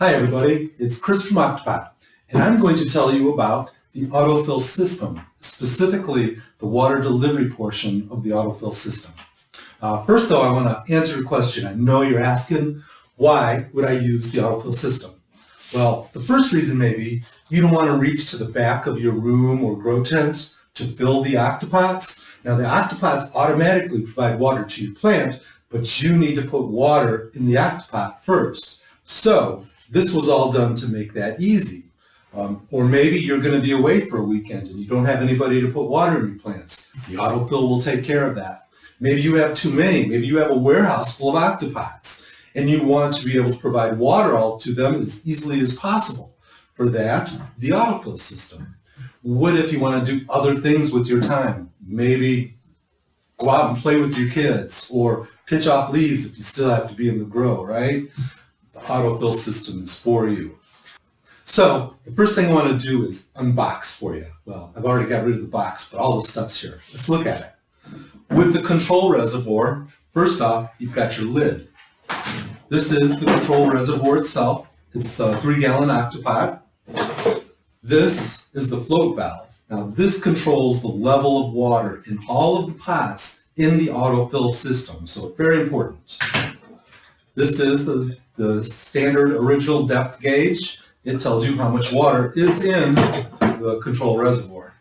Hi everybody, it's Chris from Octopot, and I'm going to tell you about the autofill system, specifically the water delivery portion of the autofill system. First though, I want to answer a question. I know you're asking, why would I use the autofill system? Well, the first reason maybe you don't want to reach to the back of your room or grow tent to fill the octopots. Now the octopots automatically provide water to your plant, but you need to put water in the octopot first. So this was all done to make that easy. Or maybe you're going to be away for a weekend and you don't have anybody to put water in your plants. The autofill will take care of that. Maybe you have too many. Maybe you have a warehouse full of octopots and you want to be able to provide water all to them as easily as possible. For that, the autofill system. What if you want to do other things with your time? Maybe go out and play with your kids or pitch off leaves if you still have to be in the grow, right? The autofill system is for you. So the first thing I want to do is unbox for you. Well, I've already got rid of the box, but all the stuff's here. Let's look at it. With the control reservoir, first off, you've got your lid. This is the control reservoir itself. It's a 3-gallon Octopot. This is the float valve. Now this controls the level of water in all of the pots in the autofill system, so very important. This is the standard original depth gauge. It tells you how much water is in the control reservoir.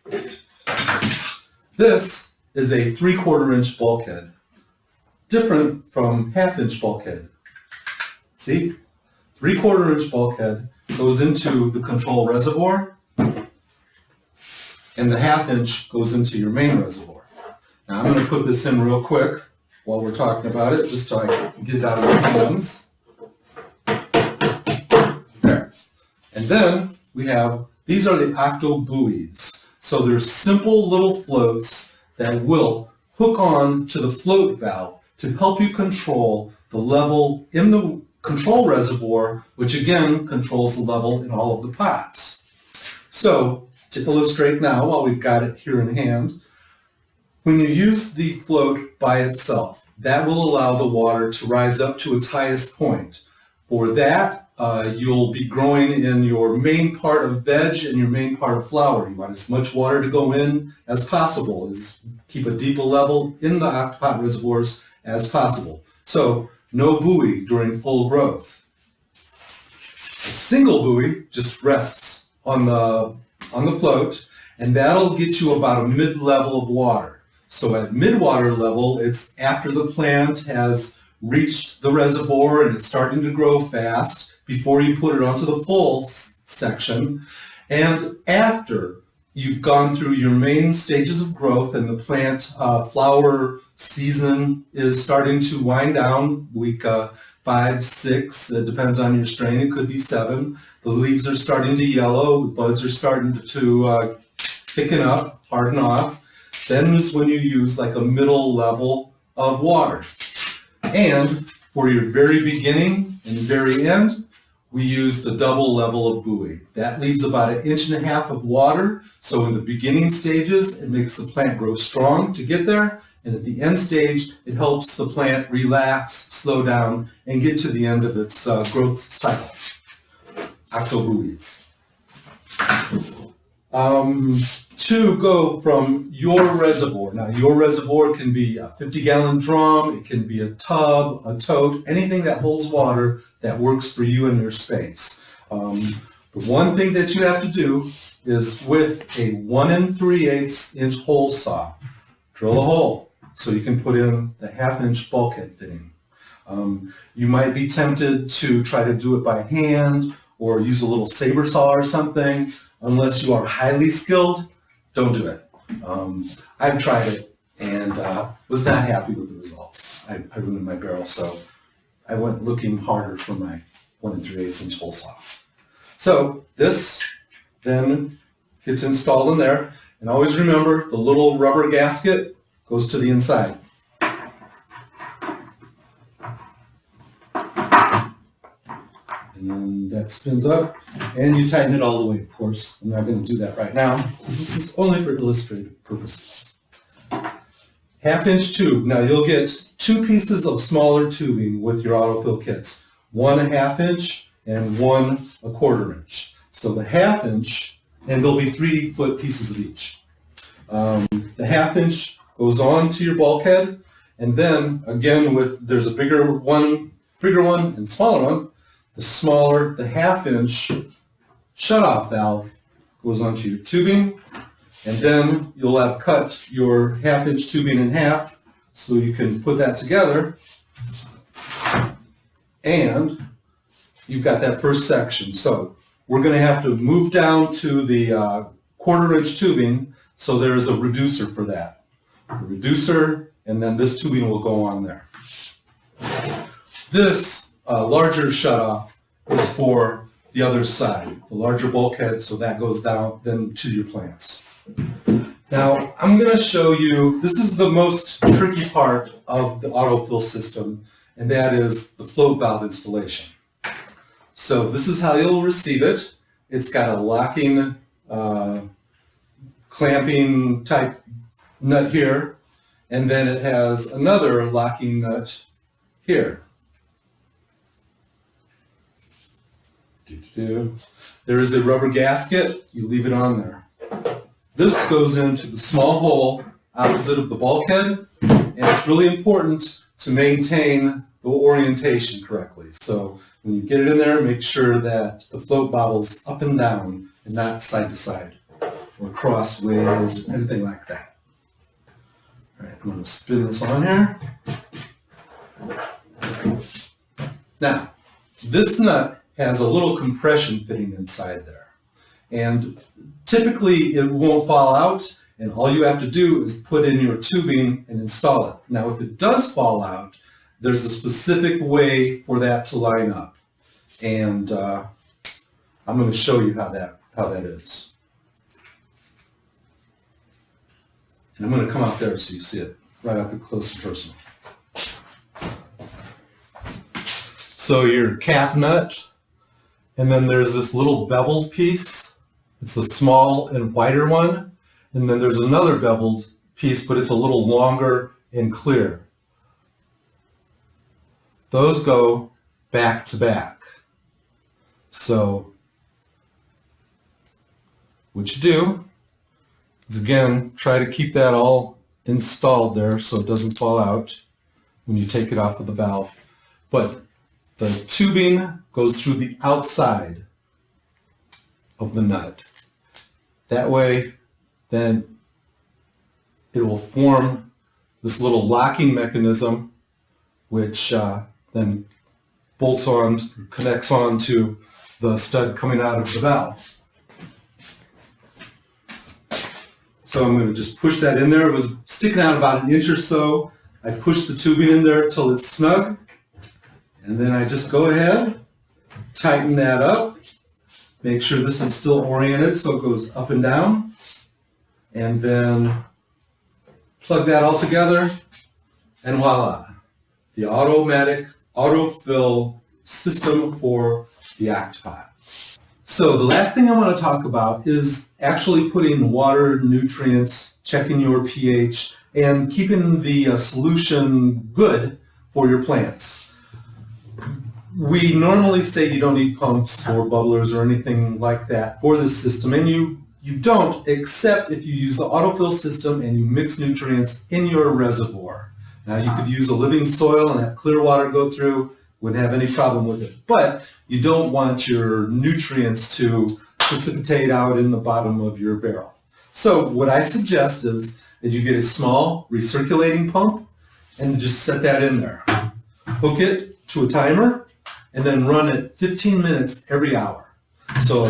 This is a 3/4 inch bulkhead, different from 1/2 inch bulkhead. See? 3/4 inch bulkhead goes into the control reservoir, and the 1/2 inch goes into your main reservoir. Now I'm going to put this in real quick while we're talking about it, just so I can get it out of my hands. There. And then we have, these are the octo buoys. So they're simple little floats that will hook on to the float valve to help you control the level in the control reservoir, which again controls the level in all of the pots. So to illustrate now, while we've got it here in hand, when you use the float by itself, that will allow the water to rise up to its highest point. For that, you'll be growing in your main part of veg and your main part of flower. You want as much water to go in as possible, is keep a deeper level in the octopot reservoirs as possible. So no buoy during full growth. A single buoy just rests on the float, and that'll get you about a mid-level of water. So at mid-water level, it's after the plant has reached the reservoir and it's starting to grow fast before you put it onto the full section. And after you've gone through your main stages of growth and the plant flower season is starting to wind down, week 5, 6, it depends on your strain, it could be 7. The leaves are starting to yellow, the buds are starting to thicken up, harden off. Then is when you use like a middle level of water. And for your very beginning and very end, we use the double level of buoy. That leaves about 1.5 inches of water. So in the beginning stages, it makes the plant grow strong to get there. And at the end stage, it helps the plant relax, slow down, and get to the end of its growth cycle. Octobuoys. To go from your reservoir. Now your reservoir can be a 50-gallon drum, it can be a tub, a tote, anything that holds water that works for you and your space. The one thing that you have to do is with a 1 3/8 inch hole saw, drill a hole so you can put in the 1/2 inch bulkhead fitting. You might be tempted to try to do it by hand or use a little saber saw or something. Unless you are highly skilled, don't do it. I've tried it and was not happy with the results. I ruined my barrel, so I went looking harder for my 1 3/8 inch hole saw. So this then gets installed in there, and always remember the little rubber gasket goes to the inside. And then that spins up, and you tighten it all the way, of course. I'm not going to do that right now, because this is only for illustrative purposes. 1/2 inch tube. Now you'll get 2 pieces of smaller tubing with your autofill kits. One 1/2 inch and 1 1/4 inch. So the 1/2 inch, and there'll be 3 foot pieces of each. The 1/2 inch goes on to your bulkhead, and then again there's a bigger one and smaller one. The smaller, the 1/2 inch shutoff valve goes onto your tubing, and then you'll have cut your 1/2 inch tubing in half, so you can put that together, and you've got that first section. So we're going to have to move down to the 1/4 inch tubing, so there is a reducer for that. A reducer, and then this tubing will go on there. This larger shutoff is for the other side, the larger bulkhead, so that goes down then to your plants. Now, I'm going to show you, this is the most tricky part of the autofill system, and that is the float valve installation. So this is how you'll receive it. It's got a locking, clamping type nut here, and then it has another locking nut here. There is a rubber gasket, you leave it on there. This goes into the small hole opposite of the bulkhead, and it's really important to maintain the orientation correctly. So when you get it in there, make sure that the float bobble's up and down and not side to side or crossways or anything like that. All right, I'm going to spin this on here. Now, this nut has a little compression fitting inside there. And typically it won't fall out, and all you have to do is put in your tubing and install it. Now, if it does fall out, there's a specific way for that to line up. And I'm going to show you how that is. And I'm going to come out there so you see it right up close and personal. So your cap nut, and then there's this little beveled piece. It's a small and wider one. And then there's another beveled piece, but it's a little longer and clear. Those go back to back. So what you do is, again, try to keep that all installed there so it doesn't fall out when you take it off of the valve. But the tubing goes through the outside of the nut. That way, then it will form this little locking mechanism, which then bolts on, connects on to the stud coming out of the valve. So I'm going to just push that in there. It was sticking out about 1 inch or so. I push the tubing in there till it's snug. And then I just go ahead, tighten that up, make sure this is still oriented so it goes up and down, and then plug that all together, and voila, the automatic autofill system for the Octopot. So the last thing I want to talk about is actually putting water, nutrients, checking your pH, and keeping the solution good for your plants. We normally say you don't need pumps or bubblers or anything like that for this system, and you don't, except if you use the autofill system and you mix nutrients in your reservoir. Now, you could use a living soil and have clear water go through, wouldn't have any problem with it, but you don't want your nutrients to precipitate out in the bottom of your barrel. So what I suggest is that you get a small recirculating pump and just set that in there. Hook it to a timer, and then run it 15 minutes every hour. So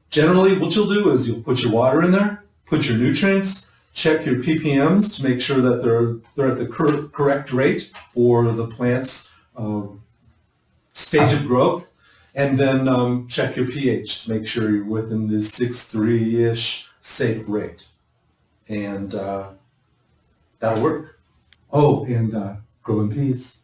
generally what you'll do is you'll put your water in there, put your nutrients, check your ppms to make sure that they're at the correct rate for the plant's stage of growth, and then check your pH to make sure you're within the 6.3-ish safe rate. And that'll work. Oh, and grow in peace.